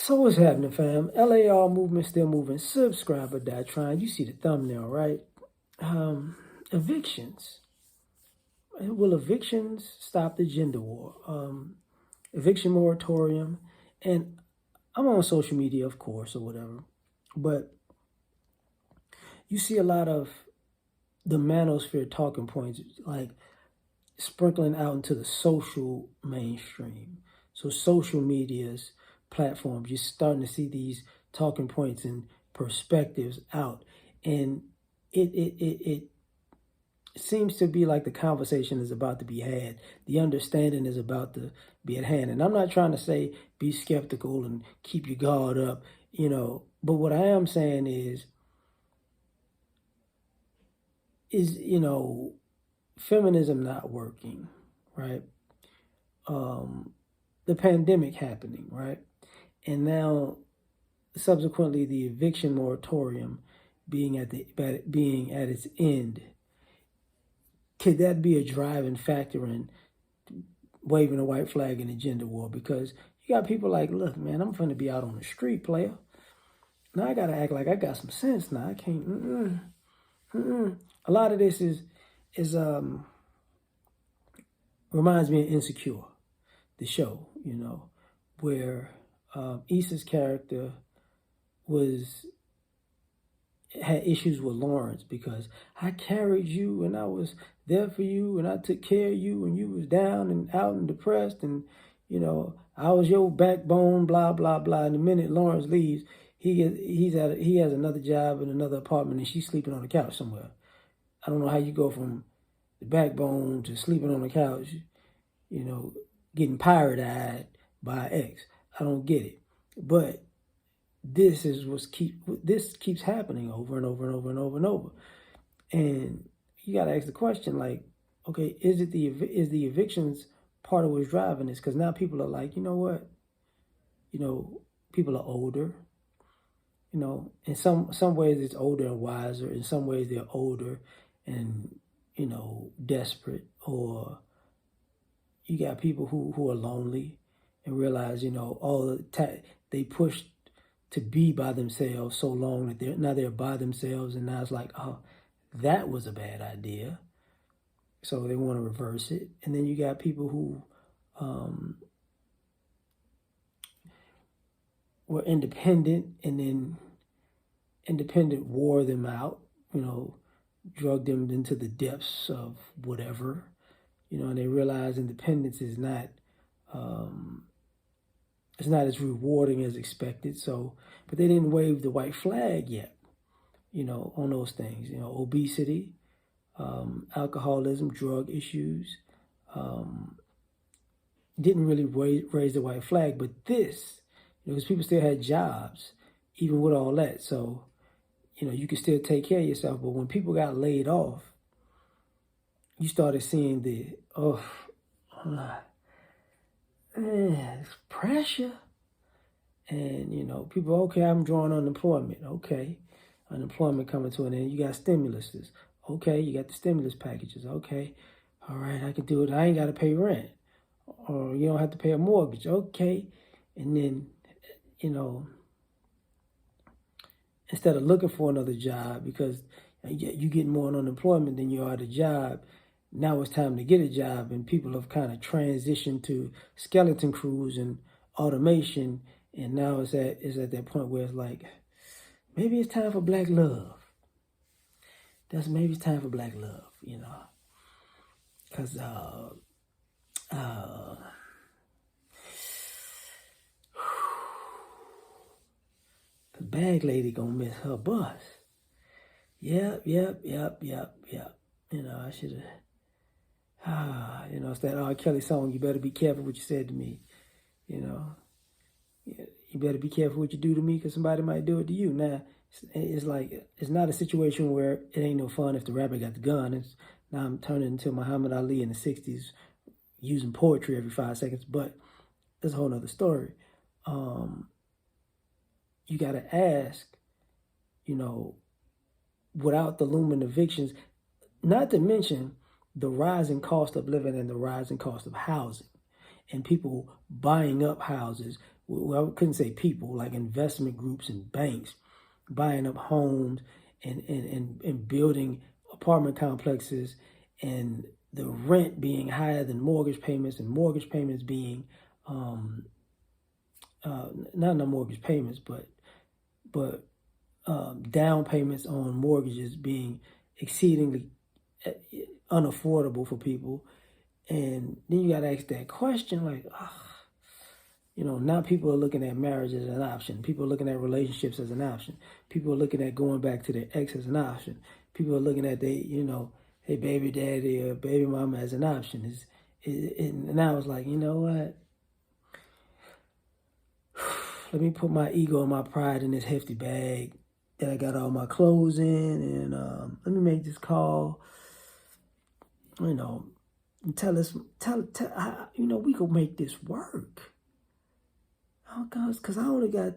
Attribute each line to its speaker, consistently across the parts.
Speaker 1: So what's happening, fam? L.A.R. movement still moving. Subscribe or die trying. You see the thumbnail, right? Evictions. Will evictions stop the gender war? Eviction moratorium. And I'm on social media, of course, or whatever. But you see a lot of the manosphere talking points, like sprinkling out into the social mainstream. So social media's platforms, you're starting to see these talking points and perspectives out. And it seems to be like the conversation is about to be had. The understanding is about to be at hand. And I'm not trying to say be skeptical and keep your guard up, but what I am saying is feminism not working, right? The pandemic happening, right? And now, subsequently, the eviction moratorium being at its end. Could that be a driving factor in waving a white flag in the gender war? Because you got people like, look, man, I'm finna be out on the street, player. Now I gotta act like I got some sense. Now I can't. A lot of this is reminds me of Insecure, the show, where Issa's character had issues with Lawrence because I carried you and I was there for you and I took care of you when you was down and out and depressed and I was your backbone, blah blah blah. And the minute Lawrence leaves, he has another job in another apartment and she's sleeping on the couch somewhere. I don't know how you go from the backbone to sleeping on the couch, getting pirate-eyed by an ex. I don't get it. But this keeps happening over and over and over and over and over. And you got to ask the question, like, okay, is the evictions part of what's driving this? Because now people are like, you know what? People are older. In some ways it's older and wiser. In some ways they're older and, desperate. Or you got people who are lonely and realize, they pushed to be by themselves so long that they're by themselves, and now it's like, oh, that was a bad idea. So they want to reverse it. And then you got people who were independent, and then independent wore them out, drug them into the depths of whatever, and they realize independence is not it's not as rewarding as expected. So, but they didn't wave the white flag yet, on those things, obesity, alcoholism, drug issues, didn't really raise the white flag. But this, because people still had jobs, even with all that. So, you could still take care of yourself. But when people got laid off, you started seeing it's pressure. And, people, okay, I'm drawing unemployment. Okay. Unemployment coming to an end. You got stimuluses. Okay. You got the stimulus packages. Okay. All right. I can do it. I ain't got to pay rent. Or you don't have to pay a mortgage. Okay. And then, instead of looking for another job because you get more unemployment than you are at a job, now it's time to get a job, and people have kind of transitioned to skeleton crews and automation, and now it's at that point where it's like, maybe it's time for black love. Maybe it's time for black love, because the bag lady gonna miss her bus. Yep. I should have. It's that R. Kelly song, you better be careful what you said to me. You better be careful what you do to me because somebody might do it to you. Now, it's like, it's not a situation where it ain't no fun if the rapper got the gun. Now I'm turning into Muhammad Ali in the 60s using poetry every 5 seconds, but that's a whole nother story. You got to ask, without the looming evictions, not to mention the rising cost of living and the rising cost of housing and people buying up houses well, I couldn't say people, like investment groups and banks buying up homes and building apartment complexes, and the rent being higher than mortgage payments, and mortgage payments being not mortgage payments, but down payments on mortgages being exceedingly unaffordable for people. And then you got to ask that question, like, now people are looking at marriage as an option. People are looking at relationships as an option. People are looking at going back to their ex as an option. People are looking at hey, baby daddy or baby mama as an option. And I was like, you know what? Let me put my ego and my pride in this hefty bag that I got all my clothes in, and let me make this call. And tell we gonna make this work. Oh, because I only got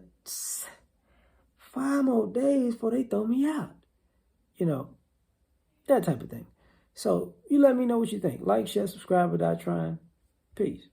Speaker 1: 5 more days before they throw me out. That type of thing. So you let me know what you think. Like, share, subscribe without trying. Peace.